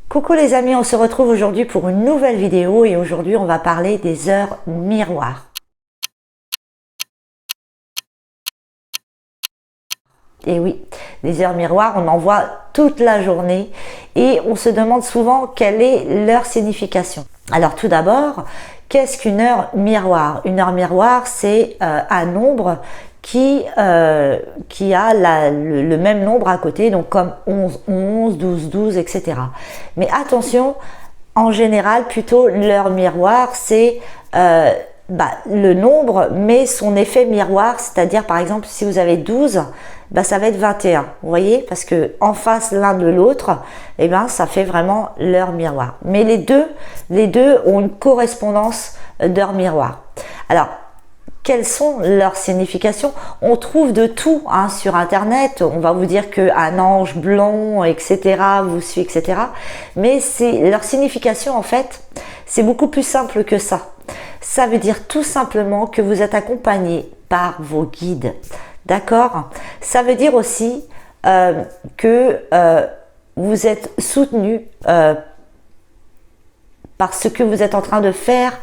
Coucou les amis, on se retrouve aujourd'hui pour une nouvelle vidéo et aujourd'hui on va parler des heures miroirs. Et oui, les heures miroirs, on en voit toute la journée et on se demande souvent quelle est leur signification. Alors tout d'abord, qu'est-ce qu'une heure miroir? Une heure miroir, c'est un nombre qui a le même nombre à côté, donc comme 11, 11, 12, 12, etc. Mais attention, en général, plutôt l'heure miroir, c'est le nombre, mais son effet miroir, c'est-à-dire par exemple, si vous avez 12, ça va être 21, vous voyez, parce que en face l'un de l'autre, ça fait vraiment l'heure miroir. Mais les deux ont une correspondance d'heure miroir. Alors, quelles sont leurs significations? On trouve de tout sur internet, on va vous dire qu'un ange blond, etc. vous suit, etc. Mais leur signification en fait, c'est beaucoup plus simple que ça. Ça veut dire tout simplement que vous êtes accompagné par vos guides. D'accord? Ça veut dire aussi que vous êtes soutenu par ce que vous êtes en train de faire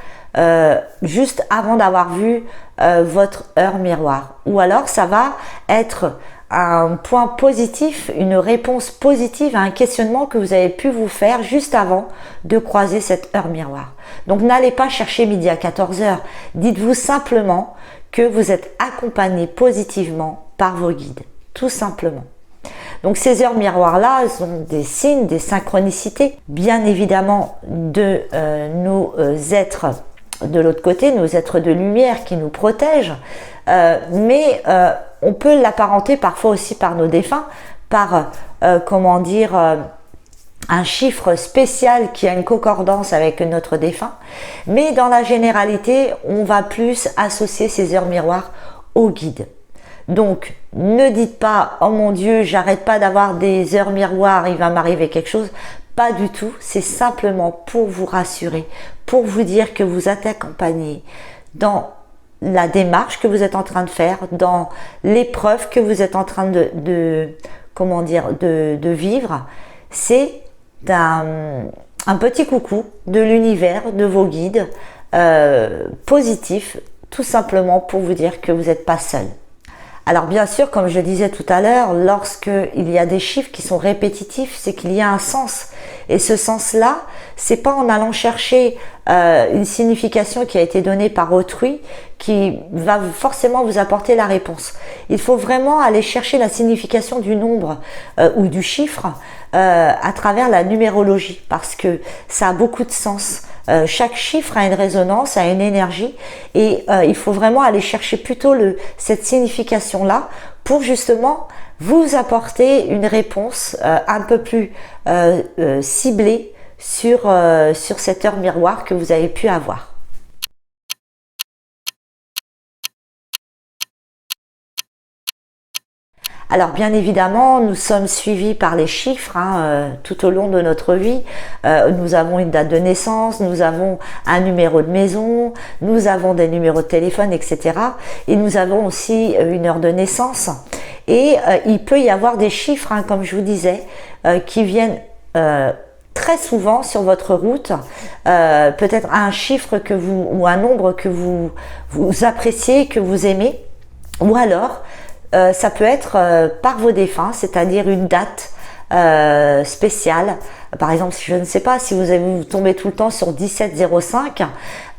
juste avant d'avoir vu votre heure miroir. Ou alors ça va être un point positif, une réponse positive à un questionnement que vous avez pu vous faire juste avant de croiser cette heure miroir. Donc n'allez pas chercher midi à 14h. Dites-vous simplement que vous êtes accompagné positivement par vos guides, tout simplement. Donc ces heures miroirs-là sont des signes, des synchronicités, bien évidemment de nos êtres de l'autre côté, nos êtres de lumière qui nous protègent, mais on peut l'apparenter parfois aussi par nos défunts, par un chiffre spécial qui a une concordance avec notre défunt, mais dans la généralité, on va plus associer ces heures miroirs au guide. Donc, ne dites pas « Oh mon Dieu, j'arrête pas d'avoir des heures miroirs, il va m'arriver quelque chose ». Pas du tout, c'est simplement pour vous rassurer, pour vous dire que vous êtes accompagné dans la démarche que vous êtes en train de faire, dans l'épreuve que vous êtes en train de vivre. C'est un petit coucou de l'univers, de vos guides, positif, tout simplement pour vous dire que vous n'êtes pas seul. Alors bien sûr, comme je disais tout à l'heure, lorsqu'il y a des chiffres qui sont répétitifs, c'est qu'il y a un sens. Et ce sens-là, c'est pas en allant chercher une signification qui a été donnée par autrui qui va forcément vous apporter la réponse. Il faut vraiment aller chercher la signification du nombre ou du chiffre à travers la numérologie parce que ça a beaucoup de sens. Chaque chiffre a une résonance, a une énergie et il faut vraiment aller chercher plutôt cette signification-là pour justement vous apporter une réponse un peu plus ciblée sur cette heure miroir que vous avez pu avoir. Alors bien évidemment, nous sommes suivis par les chiffres tout au long de notre vie. Nous avons une date de naissance, nous avons un numéro de maison, nous avons des numéros de téléphone, etc. Et nous avons aussi une heure de naissance. Et il peut y avoir des chiffres, comme je vous disais, qui viennent très souvent sur votre route. Peut-être un chiffre ou un nombre que vous appréciez, que vous aimez. Ou alors, ça peut être par vos défunts, c'est-à-dire une date spéciale. Par exemple, je ne sais pas, si vous tombez tout le temps sur 1705,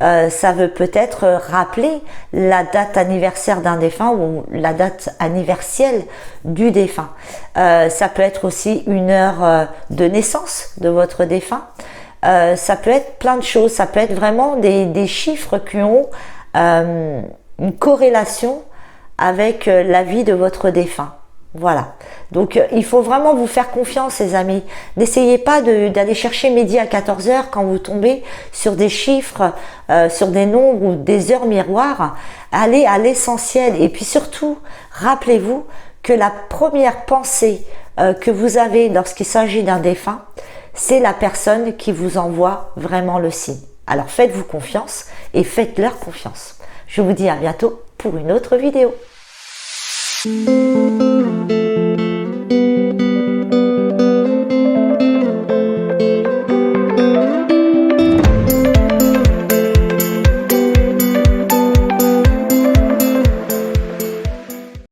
ça veut peut-être rappeler la date anniversaire d'un défunt ou la date anniversaire du défunt. Ça peut être aussi une heure de naissance de votre défunt. Ça peut être plein de choses, ça peut être vraiment des chiffres qui ont une corrélation avec la vie de votre défunt. Voilà. Donc, il faut vraiment vous faire confiance, les amis. N'essayez pas d'aller chercher midi à 14h quand vous tombez sur des chiffres, sur des nombres ou des heures miroirs. Allez à l'essentiel. Et puis surtout, rappelez-vous que la première pensée que vous avez lorsqu'il s'agit d'un défunt, c'est la personne qui vous envoie vraiment le signe. Alors, faites-vous confiance et faites-leur confiance. Je vous dis à bientôt pour une autre vidéo.